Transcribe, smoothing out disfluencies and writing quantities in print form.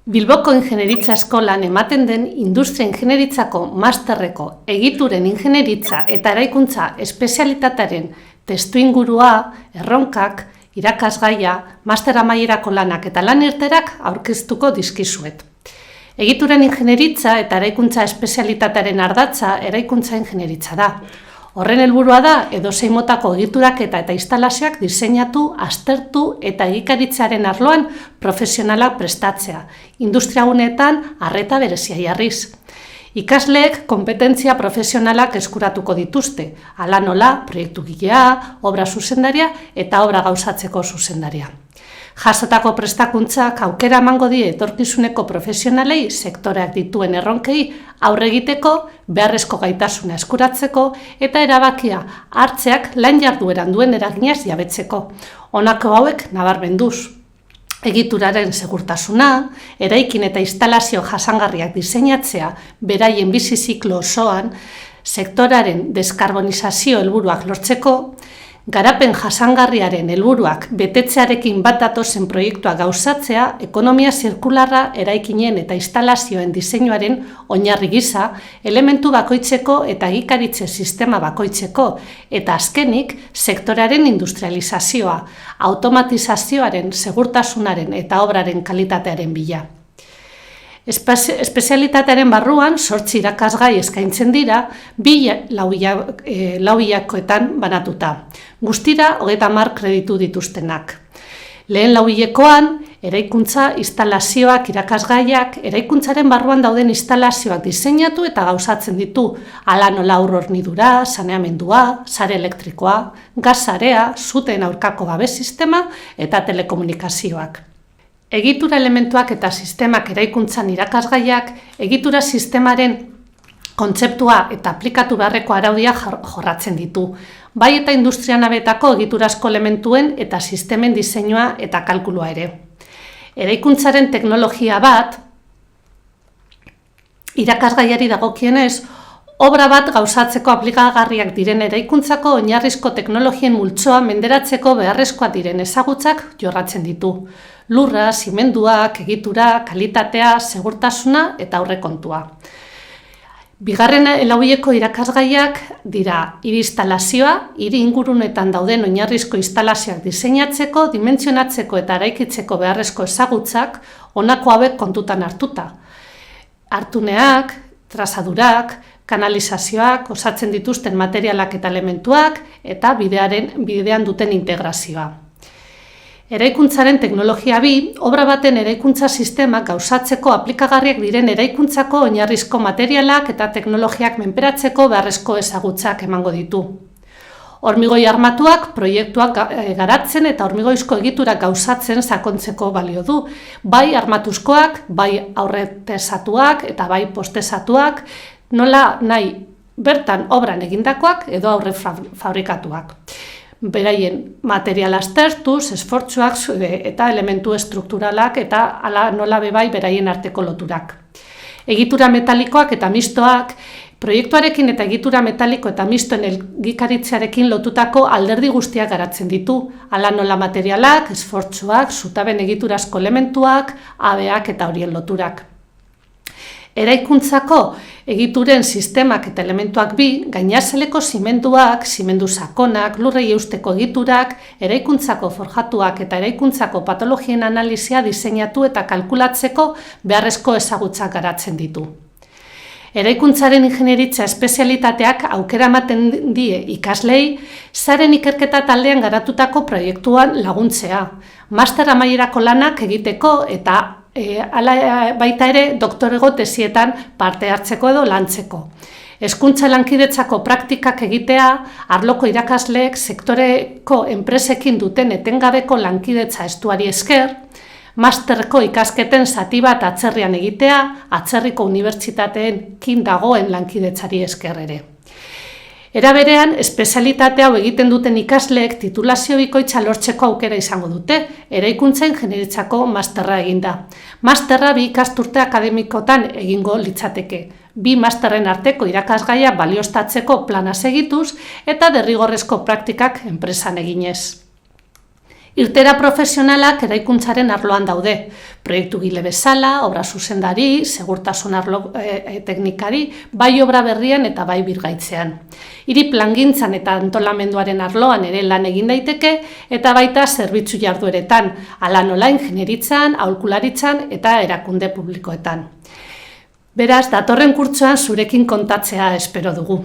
Bilboko Ingenieritza Eskolan ematen den Industria Ingenieritzako masterreko egituren ingenieritza eta eraikuntza espezialitatearen testuingurua, erronkak, irakasgaia, master amaierako lanak eta lanirterak aurkeztuko dizkizuet. Egituren ingenieritza eta eraikuntza espezialitatearen ardatza eraikuntza ingenieritza da. Horren helburua da edozein motako egituraketa eta instalazioak diseinatu, aztertu eta egikaritzearen arloan profesionalak prestatzea, industriaguneetan arreta berezia jarriz. Ikasleek konpetentzia profesionalak eskuratuko dituzte, hala nola proiektugilea, obra zuzendaria eta obra gauzatzeko zuzendaria. Jasotako prestakuntzak aukera emango die etorkizuneko profesionalei sektoreak dituen erronkei aurre egiteko, beharrezko gaitasuna eskuratzeko eta erabakia hartzeak lan jardueran duen eraginaz jabetzeko. Honako hauek nabarmenduz. Egituraren segurtasuna, eraikin eta instalazio jasangarriak diseinatzea beraien bizi ziklo osoan, sektoraren deskarbonizazio helburuak lortzeko, garapen jasangarriaren helburuak betetzearekin bat datozen proiektuak gauzatzea, ekonomia zirkularra eraikinen eta instalazioen diseinuaren oinarri gisa, elementu bakoitzeko eta egikaritze sistema bakoitzeko, eta azkenik sektorearen industrializazioa, automatizazioaren, segurtasunaren eta obraren kalitatearen bila. Espezialitatearen barruan 8 irakasgai eskaintzen dira, 2 lauhilakoetan banatuta. Guztira 30 kreditu dituztenak. Lehen lauhilekoan, eraikuntza, instalazioak, irakasgaiak, eraikuntzaren barruan dauden instalazioak diseinatu eta gauzatzen ditu, hala nola ur-hornidura, saneamendua, sare elektrikoa, gas-sarea, suteen aurkako babes sistema eta telekomunikazioak. Egitura elementuak eta sistemak eraikuntzan irakasgaiak, egitura sistemaren kontzeptua eta aplikatu beharreko araudia jorratzen ditu, bai eta industrian abetako egiturazko elementuen eta sistemen diseinua eta kalkulua ere. Eraikuntzaren teknologia bat, irakasgaiari dagokienez, obra bat gauzatzeko aplikagarriak diren eraikuntzako oinarrizko teknologien multzoa menderatzeko beharrezkoak diren ezagutzak jorratzen ditu. Lurra, zimenduak, egitura, kalitatea, segurtasuna eta aurrekontua. Bigarren lauhileko irakasgaiak dira hiri instalazioa, hiri ingurunetan dauden oinarrizko instalazioak diseinatzeko, dimentsionatzeko eta eraikitzeko beharrezko ezagutzak honako hauek kontutan hartuta. Hartuneak, trazadurak, kanalizazioak, osatzen dituzten materialak eta elementuak eta bidean duten integrazioa. Eraikuntzaren teknologia 2, obra baten eraikuntza sistemak gauzatzeko aplikagarriak diren eraikuntzako oinarrizko materialak eta teknologiak menperatzeko beharrezko ezagutzak emango ditu. Hormigoi armatuak proiektuak garatzen eta hormigoizko egiturak gauzatzen sakontzeko balio du, bai armatuzkoak, bai aurretesatuak eta bai postesatuak, nola nahi bertan obran egindakoak edo aurre fabrikatuak. Beraien material aztertuz, esfortzuak eta elementu estrukturalak eta hala nola bebai beraien arteko loturak. Egitura metalikoak eta mistoak, proiektuarekin eta egitura metaliko eta mistoen egikaritzearekin lotutako alderdi guztiak garatzen ditu, hala nola materialak, esfortzuak, zutaben egiturazko elementuak, abeak eta horien loturak. Eraikuntzako egituren sistemak eta elementuak 2, gainazeleko zimenduak, zimendu sakonak, lurrei eusteko egiturak, eraikuntzako forjatuak eta eraikuntzako patologien analizia diseinatu eta kalkulatzeko beharrezko ezagutzak garatzen ditu. Eraikuntzaren ingenieritza espezialitateak aukera ematen die ikaslei zaren ikerketa taldean garatutako proiektuan laguntzea, master amaierako lanak egiteko eta baita ere doktorego tesietan parte hartzeko edo lantzeko. Hezkuntza lankidetzako praktikak egitea, arloko irakasleek sektoreko enpresekin duten etengabeko lankidetza estuari esker, masterko ikasketen zati bat atzerrian egitea, atzerriko unibertsitateen dagoen lankidetzari esker ere. Era berean, espezialitate hau egiten duten ikasleek titulazio bikoitza lortzeko aukera izango dute, eraikuntza ingenieritzako masterra eginda. Masterra 2 ikasturte akademikotan egingo litzateke. 2 masterren arteko irakasgaia balioztatzeko plana segituz eta derrigorrezko praktikak enpresan eginez. Irtera profesionalak eraikuntzaren arloan daude, proiektugile bezala, obra zuzendari, segurtasun arlo teknikari, bai obra berrian eta bai birgaitzean. Hiri plangintzan eta antolamenduaren arloan ere lan egin daiteke eta baita zerbitzu jardueretan, hala nola ingenieritzan, aholkularitzan eta erakunde publikoetan. Beraz, datorren kurtsoan zurekin kontatzea espero dugu.